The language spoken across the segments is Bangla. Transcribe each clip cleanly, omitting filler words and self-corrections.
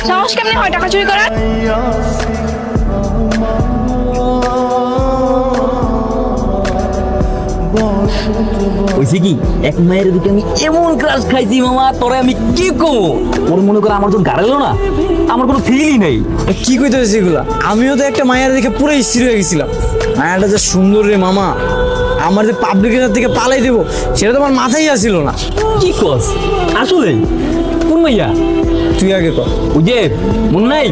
সাহস কেমনে হয় টাকা চুরি করার? হয়েছে কি, এক মায়ের দিকে আমি এমন ক্রাশ খাইছি মামা, তোরে আমি কি কমো। ওর মনে করে আমার যখন গাড়ালো না, আমার কোনো ফিলই নেই। কি কইতেছিস এগুলা? আমিও তো একটা মায়ের দেখে পুরো স্থির হয়ে গেছিলাম। মায়াটা যে সুন্দর রে মামা, আমার যে পাবলিকের থেকে পালাই দেবো সেটা তো আমার মাথায় আসছিল না। কি কস আসলে? কোন মাইয়া? তুই আগে কর। ওই যে মন নাই,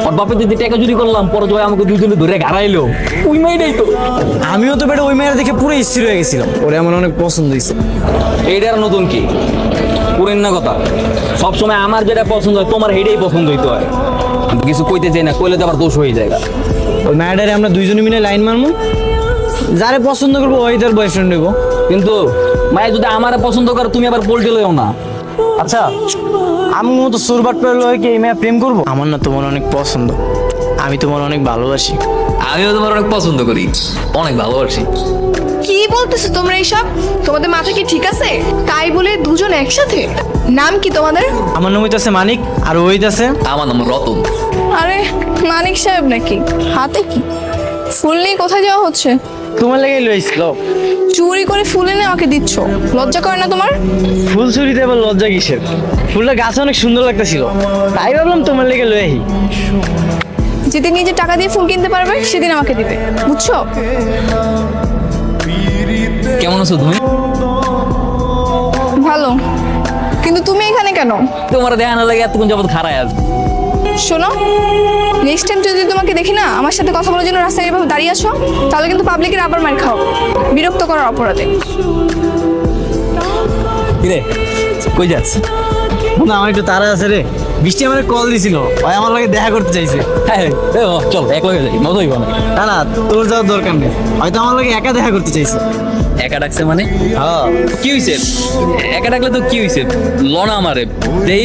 ওর বাপের যদি টাকা চুরি করলাম, পরে জয় আমাকে দুজনে ধরে গাড়াইলো, ওই মাইটাই তো। আমিও তো বেটা ওই মায়ের দেখে পুরো স্থির হয়ে গেছিলাম, ওরে আমার অনেক পছন্দ হয়েছে। এইটার নতুন কি পুরেন না কথা, সবসময় আমার যেটা পছন্দ হয় তোমার সেইটাই পছন্দ হইতে হয়। কিছু কইতে চাই না, কইলে তো আবার দোষ হয়ে যায়। ওই মায়াটারে আমরা দুইজনে মিলে লাইন মারবো, যারে পছন্দ করবো ওই তার বয়ফ্রেন্ড হইব। কিন্তু মায়ের যদি আমার পছন্দ করে, তুমি আবার পোল্টে লইও না। আচ্ছা, আমি মতো সুরবাট পেলে কি এই মেয়ে প্রেম করবো? আমার না তোমার অনেক পছন্দ, আমি তোমার অনেক ভালোবাসি। আমিও তোমার অনেক পছন্দ করি, অনেক ভালোবাসি। কি বলতেছো তোমরা এইসব? তোমাদের মাথা কি ঠিক আছে? তাই বলে দুজন একসাথে? নাম কি তোমাদের? আমার নাম হইতাছে মানিক, আর ওই আছে আমার নাম রতন। আরে মানিক সাহেব নাকি? হাতে কি ফুল নিয়ে কোথায় যাওয়া হচ্ছে? তোমার লেগে লইছিল। চুরি করে ফুল এনে আমাকে দিচ্ছ, লজ্জা করে না তোমার? ফুল চুরিতে আবার লজ্জা কিসের? ফুলটা গাছে অনেক সুন্দর লাগতেছিল, তাই ভাবলাম তোমার লেগে লই আহি। যেদিন নিজে টাকা দিয়ে ফুল কিনতে পারবে সেদিন আমাকে দিবে, বুঝছো? কেমন আছো তুমি? ভালো, কিন্তু তুমি এখানে কেন? তোমার দেখানো লাগে এতক্ষণ যাবত খারায় আসবে। শোনো, নেক্সট টাইম যদি তোমাকে দেখি না আমার সাথে কথা বলার জন্য রাস্তায় এভাবে দাঁড়িয়ে আছো, তাহলে কিন্তু পাবলিকের আবার মার খাও, বিরক্ত করার অপরাধে। কিরে কই যাচ্ছ? না আমার একটু তাড়া আছে রে, বৃষ্টি আমার কল দিছিল, ভাই আমার লাগে দেখা করতে চাইছে। হ্যাঁ চল এক লগে যাই, মজা হইব না? না না, তোর যাওয়ার দরকার নেই, হয়তো আমার লাগে একা দেখা করতে চাইছে। একা ডাকছে মানে? হ্যাঁ, কি হইছে? একা ডাকলে তো কি হইছে? লনা আমারে দেই,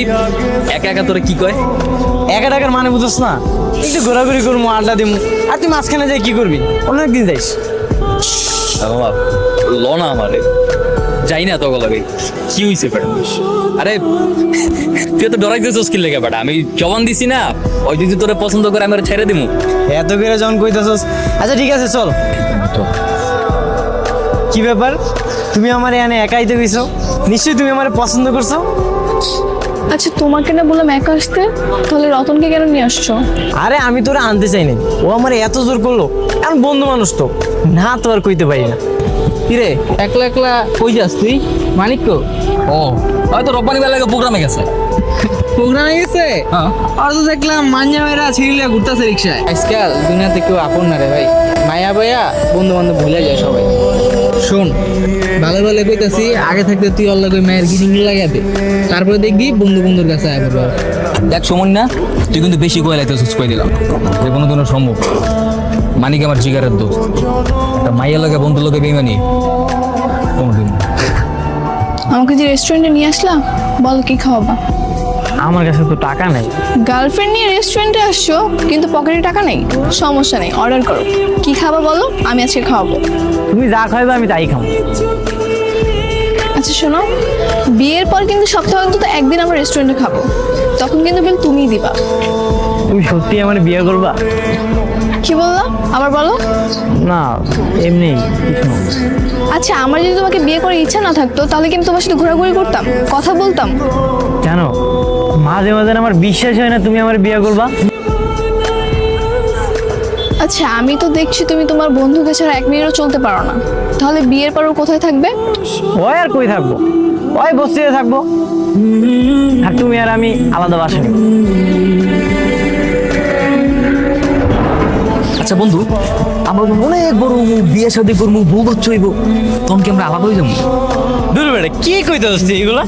একা একা তোরে কি কয়? একা টাকার মানে বুঝছ না? একটু ঘোরাঘুরি করবো, আড্ডা দিমু, আর তুই মাঝখানে যাই কি করবি? অন্য একদিন যাইস। বাবা, লনা আমারে যাই না তো লাগে। কি হইছে বেটা? আরে তুই তো ডরাইতেছিস কি লেগে বেটা? আমি জবান দিছি না, ওই যদি তোরে পছন্দ করে আমি ওরে ছেড়ে দিমু। এত করে যখন কইতাছস, আচ্ছা ঠিক আছে চল। কি ব্যাপার, তুমি আমার এখানে একাই তো গেছো, নিশ্চয়ই তুমি আমার পছন্দ করছো। আচ্ছা তোমাকে না বললাম একা আসতে, তাহলে রতনকে কেন নিয়ে আসছো? আরে আমি তোরা আনতে চাই নাই, ও আমার এত জোর করলো, এখন বন্ধু মানুষ তো না, তো আর কইতে পারি না। কিরে একলা একলা কই যাস তুই? মানিক কো? ও হয়তো রব্বানি বেলাকে প্রোগ্রামে গেছে। প্রোগ্রামে গেছে? হ্যাঁ। আর তো দেখলাম মাঞ্জা মেয়েরা ছিড়িলা ঘুরতেছে রিক্সায়। আজকাল দুনিয়াতে কেউ আপন না রে ভাই, মায়া বয়া বন্ধু বান্ধব ভুলে যায় সবাই। শোন, ভালো ভালো কইতাছি, আগে থাকতে তুই অল্লাহ কই মায়ের গিরিং লাগাতে, তারপরে দেখবি বন্ধু বন্ধুর কাছে আয় পড়বে। দেখ সময় না, তুই কিন্তু বেশি কয়ে লাইতেছিস কই দিলাম, যে কোনো দিনও সম্ভব। মানিক আমার জিগারের দোস্ত, তা মাইয়া লাগে বন্ধু লোকে বেইমানি কোনোদিন। আমাকে যে রেস্টুরেন্টে নিয়ে আসলাম, বল কি খাওয়াবা? আমার কাছে তো টাকা নাই। গার্লফ্রেন্ড নিয়ে রেস্টুরেন্টে আসছো কিন্তু পকেটে টাকা নেই? সমস্যা নেই, অর্ডার করো। কি খাবা বলো, আমি আজকে খাওয়াবো। তুমি যা খাইবে আমি তাই খাবো। আচ্ছা শোনো, বিয়ের পর কিন্তু সপ্তাহে অন্তত একদিন আমরা রেস্টুরেন্টে খাবো, তখন কিন্তু বিল তুমিই দিবা। তুমি সত্যি আমার বিয়ে করবা? কি বললা, আবার বলো। না এমনি কিছু না। আচ্ছা আমার যদি তোমাকে বিয়ে করার ইচ্ছা না থাকতো, তাহলে কি আমি তোমার সাথে ঘোরাঘুরি করতাম, কথা বলতাম? জানো, মাঝে মাঝে আমার বিশ্বাস হয় না তুমি আমার বিয়ে করবা। আচ্ছা আমি তো দেখছি তুমি তোমার বন্ধুকে ছাড়া এক মিনিটও চলতে পারো না, তাহলে বিয়ের পর ও কোথায় থাকবে? ওই আর কই থাকবো, ওই বস্তিতে থাকবো, আর তুমি আর আমি আলাদা বাসা নিব। আচ্ছা বন্ধু, আমরা তো অনেক বড় বিয়ে শাদী করবো, বউ বাচ্চা হইব, তখন কি আমরা আলাদা হয়ে যাবো? দূর বেটা, কি কইতে হচ্ছে এগুলা?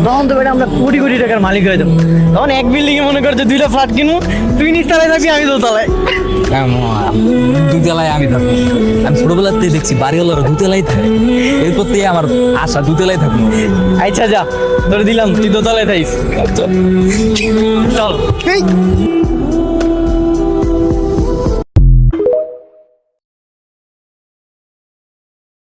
তখন তো বেটা আমরা কোটি কোটি টাকার মালিক হয়ে যাবো। তখন এক বিল্ডিং এ মনে করছে 2টা ফ্ল্যাট কিনবো, তুই নিচ তলায় থাকবি, আমি দোতলায়। দুতলায় আমি থাকবো। আমি ছোটবেলাতে দেখছি বাড়িওয়ালারা দুতলায় থাকে, এরপর থেকে আমার আশা দুতলায় থাকবো। আচ্ছা যা, তোর দিলাম, তুই দোতলায় থাইস। চল।